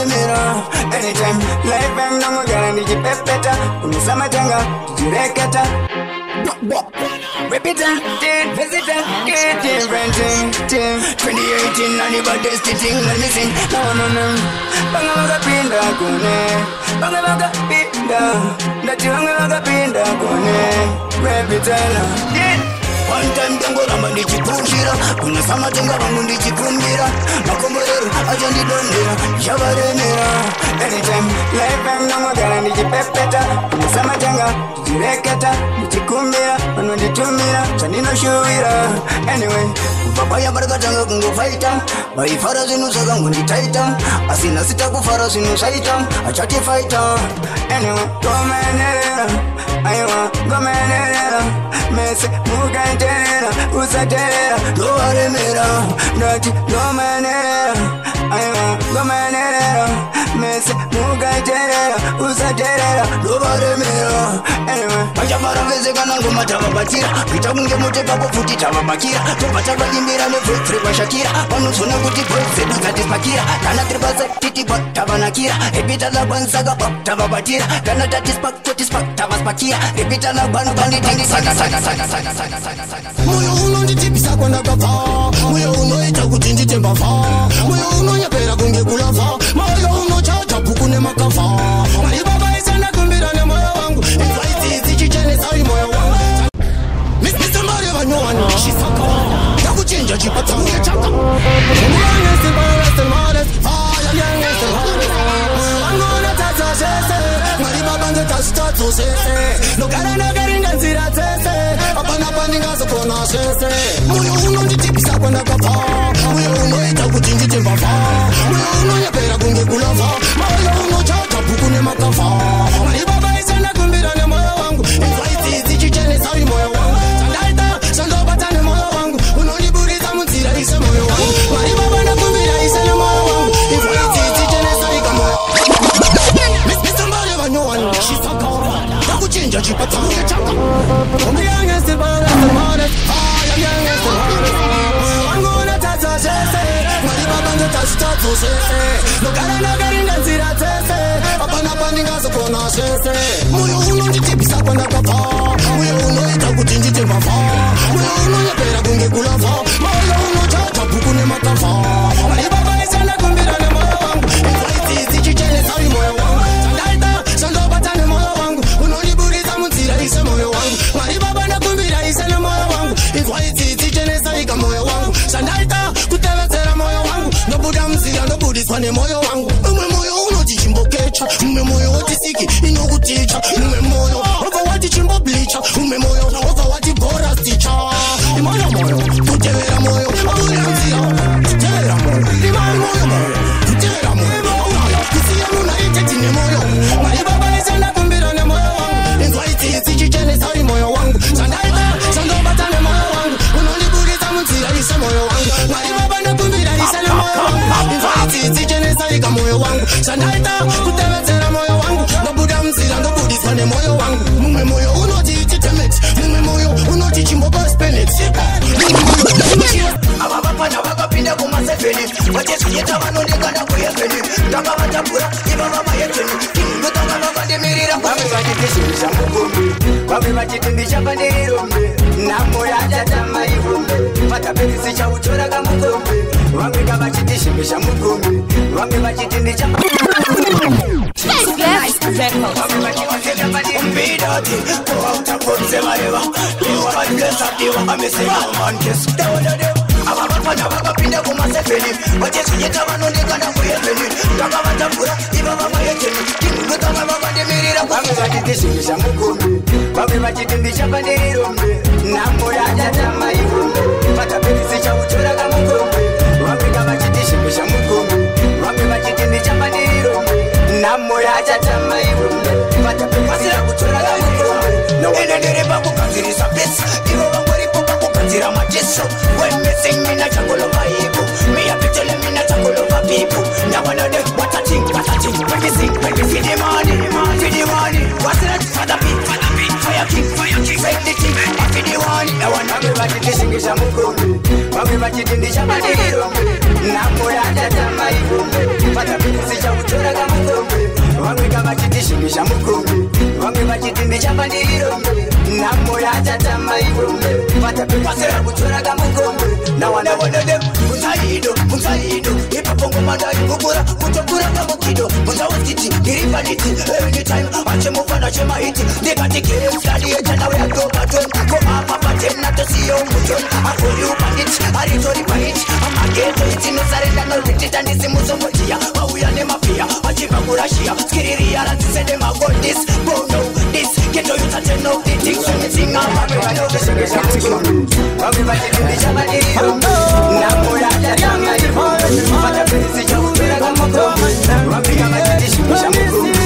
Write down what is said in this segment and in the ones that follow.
Anytime, life and no more guarantee pepeta. Unisamatanga, jireketa. Repeating, visiting, getting renting. 2018, anybody's teaching, let me sing. No. Banga pinda kune, banga pinda. That you banga pinda kune. Repeating, one time tango ramba ndichipungira, kuna sama tenga vangu ndichikumbira. Makomborero acha ndidondera, yavaremera. Anytime, life and no more guarantee pepeta. Kuna sama tenga, ndichireketa, ndichikumbira, vanhu nditumira, chandinoshuvira. Anyway, papaya barikatanga kungofaita, vaifara zvinhu zvakangu nditaita, asina sita kufara zvinhu zvaita, achatifaita. Anyway, gomenerera, aiwa, gomenerera, mese mukaiterera, usaterera, ndovaremera, ndati gomenerera, aiwa, gomenerera, mese mukaiterera, usaterera, ndovaremera. Anyway, vachafara vese kana ngoma tavabatira, kuita kunge moto papo futi tavabakira, tobva tavadimbira nefrefre kwashakira, vanozona kuti boi zedu dzatismakira, kana tiri basa titipa tavanakira, repita labwanisaka tavabatira, kana tatispak totispak tavaspakira, repita labwanu banditindisaka. Moyo unonditipisa kwandakabva, moyo unoita kuti ndite mbavha, moyo unonyepera kunge kulabva, moyo unochacha bhuku nemakabva. Mwari baba isanakumbira nemoyo wangu, inzwa ichichenesa moyo wangu. Mr. Mari vanyowani ndishisaka, ndakuchinja chipata uye chaka. Youngest and baddest and hardest, youngest and hardest. Angona tata shese, mwari baba ndetashitatu shese, nogari nganzira tese, apana paningazo kona shese. Moyo unonditipisa kwandakabva, moyo unoita kuti ndite mbavha, moyo unonyepera kunge kulabva, moyo unochacha bhuku nemakabva. Mwari baba isanakumbira nemoyo wangu, inzwa ichichenesa moyo wangu. Sandaita, sandobata nemoyo wangu, unonibudisa munzira ise moyo wangu. Mwari baba nakumbira ise nemoyo wangu, inzwa ichichenesa moyo wangu. Mr. Mbare vanyowani ndishisaka, ndakuchinja chipata uye chaka. Youngest and baddest and hardest, youngest and hardest. Angona tata shese, mwari baba ndetashitatu shese, nogari nganzira tese, apana paningazo kona shese. Moyo unonditipisa kwandakabva, moyo unoita kuti ndite mbavha, moyo unonyepera kunge kulabva, moyo unochacha bhuku nemakabva. Mwari baba isanakumbira nemoyo wangu, inzwa ichichenesa moyo wangu. Sandaita, sandobata nemoyo wangu, unonibudisa munzira ise moyo wangu. Mwari baba nakumbira ise nemoyo wangu, inzwa ichichenesa moyo wangu. Sandaita, kutevedzera moyo wangu, nobuda munzira nobudiswa nemoyo wangu. Umwe moyo unoti chimbokecha, umwe moyo wotisiki inokuticha, umwe moyo ova wati chimbobleacha, umwe moyo ova wati bora sticha. Moyo kutevera moyo, abuya munzira, kutevera moyo, moyo kutevera moyo, kusiya muna iteti nemoyo. Mwari baba isanakumbira nemoyo wangu, inzwa ichichenesa moyo wangu. Sandaita, sandobata nemoyo wangu, unonibudisa munzira ise moyo wangu. Mwari baba nakumbira ise nemoyo wangu, inzwa ichichenesa moyo wangu. Sandaita, kutevedzera moyo wangu, nobuda munzira ndobudiswa nemoyo wangu. Mumwe moyo unoti chitemet, mumwe moyo unoti chimbobaspenet. Ava vapana vakapinda kumasevheni, vachizviita vanondekana kuyevheni, ndakavatapura iva vamaedzeni, ndotanga vakandimirira vamwe vachitizivisa mukumbi. Bamwe bachiti ndichapandirombe namoyo achatama ivumbe patapedzisi chauchoraga mukombe vamwe ngavachiti shimbe shamukombe vamwe vachiti ndichaumbidati koautakodzevareva iwavadesadiwa ameseamankesudawadadeva ava vafana vakapinda kumasefeni vachizinyeta vanondekana kuyeveni ndakavatambura iva vamayeteni timudotama vavandemirira vamwe vachiti shimbe shamukombe vamwe vachiti ndichapandirombe namoyo achatama ivumbe patapedzisi chauchoraga mukombe vamwe ngavachiti shimbe shamukombe vamwe vachiti ndichapandirombe namoyo achatama ivumbe patapedzisira kuchoraga mukombe ene ndiremba kugadzirisa pesa ivo vangoripo pakugadzira majeso wemessing mina chakolova ivo miyapitele mina chakolova people nawanade watating when we sing when we see the money what's that for the beat fire king say the thing after the one I want to vachiti shingisha mukombe vamwe vachiti ndichapandirombe namoyo achatama ivumbe patapedzisi chauchoraga mukombe vamwe ngavachiti shingisha mukombe vamwe vachiti ndichapandirombe namoyo achatama ivumbe patapedzisira kuchoraga mukombe nawanawonade mutsaido ipapongomandai kukura kutokura kamukido mutsaweskiti iripaniti anytime achemufana chemahiti ndikatikire mstadi yechanauyagobaton ko apapatennatosiyo muton akoyupanit aritoripait amageto itinosarenda noritita ndisimusomotiya vauya nemafia vachibva kurashia skiriria ratisende magodis bono dis getoyutatenoutitingsomitsinga vamwe vachiti ndichamaniriro namoyo achatama ivumbe patapedzisi chauchoraga mukombe vamwe ngavachiti shingisha mukombe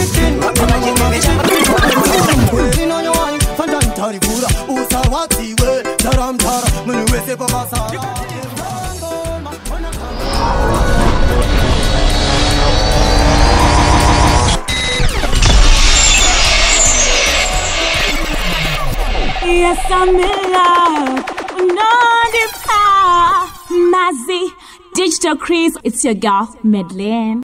vamwe vachiti fandantarikura usarwadziwe taramtara munhu wese kwakasara Yes, I'm in love. Not the power. Mazzy, Digital Crease. It's your girl, Madeleine.